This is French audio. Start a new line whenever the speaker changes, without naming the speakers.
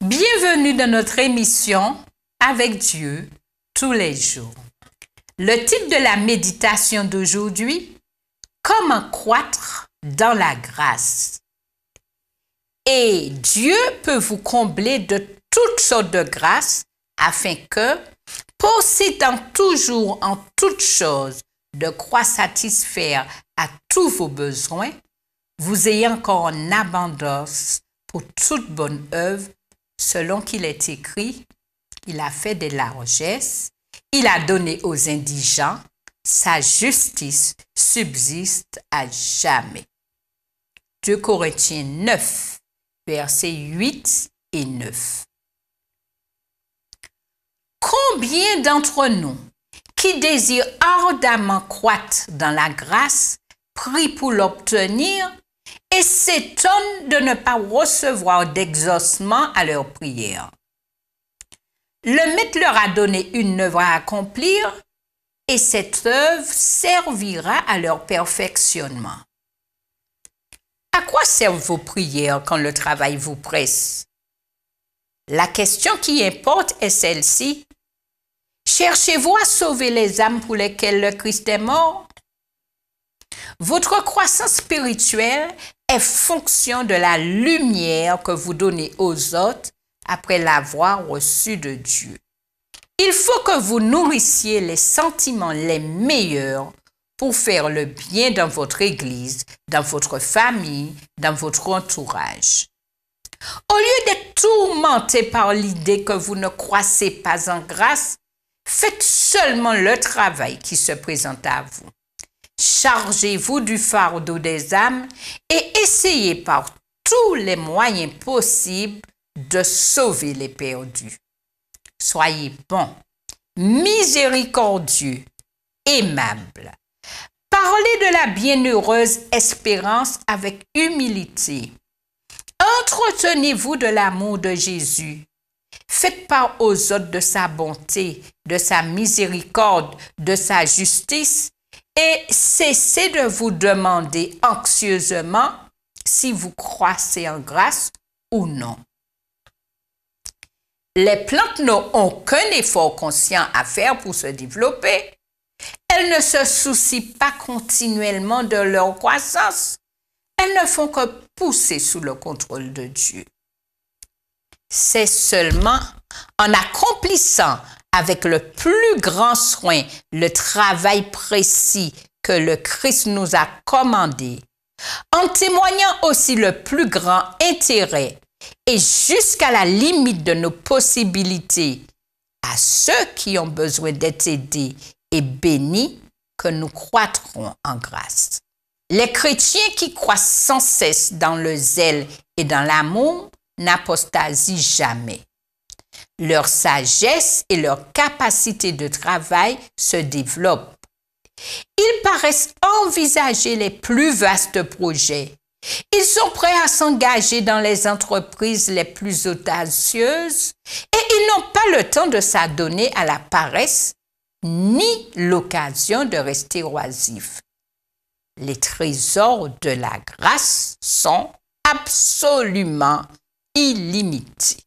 Bienvenue dans notre émission Avec Dieu tous les jours. Le titre de la méditation d'aujourd'hui, Comment croître dans la grâce. Et Dieu peut vous combler de toutes sortes de grâces afin que, possédant toujours en toutes choses de quoi satisfaire à tous vos besoins, vous ayez encore en abondance pour toute bonne œuvre, selon qu'il est écrit, il a fait des largesses, il a donné aux indigents, sa justice subsiste à jamais. 2 Corinthiens 9, versets 8 et 9. Combien d'entre nous qui désirent ardemment croître dans la grâce, prient pour l'obtenir et s'étonnent de ne pas recevoir d'exaucement à leur prière. Le Maître leur a donné une œuvre à accomplir et cette œuvre servira à leur perfectionnement. À quoi servent vos prières quand le travail vous presse? La question qui importe est celle-ci. Cherchez-vous à sauver les âmes pour lesquelles le Christ est mort? Votre croissance spirituelle est fonction de la lumière que vous donnez aux autres après l'avoir reçue de Dieu. Il faut que vous nourrissiez les sentiments les meilleurs pour faire le bien dans votre Église, dans votre famille, dans votre entourage. Au lieu d'être tourmenté par l'idée que vous ne croissez pas en grâce, faites seulement le travail qui se présente à vous. Chargez-vous du fardeau des âmes et essayez par tous les moyens possibles de sauver les perdus. Soyez bons, miséricordieux, aimables. Parlez de la bienheureuse espérance avec humilité. Entretenez-vous de l'amour de Jésus. Faites part aux autres de sa bonté, de sa miséricorde, de sa justice et cessez de vous demander anxieusement si vous croissez en grâce ou non. Les plantes n'ont aucun effort conscient à faire pour se développer. Elles ne se soucient pas continuellement de leur croissance. Elles ne font que pousser sous le contrôle de Dieu. C'est seulement en accomplissant avec le plus grand soin le travail précis que le Christ nous a commandé, en témoignant aussi le plus grand intérêt et jusqu'à la limite de nos possibilités à ceux qui ont besoin d'être aidés et bénis que nous croîtrons en grâce. Les chrétiens qui croissent sans cesse dans le zèle et dans l'amour n'apostasient jamais. Leur sagesse et leur capacité de travail se développent. Ils paraissent envisager les plus vastes projets. Ils sont prêts à s'engager dans les entreprises les plus audacieuses et ils n'ont pas le temps de s'adonner à la paresse ni l'occasion de rester oisifs. Les trésors de la grâce sont absolument illimités.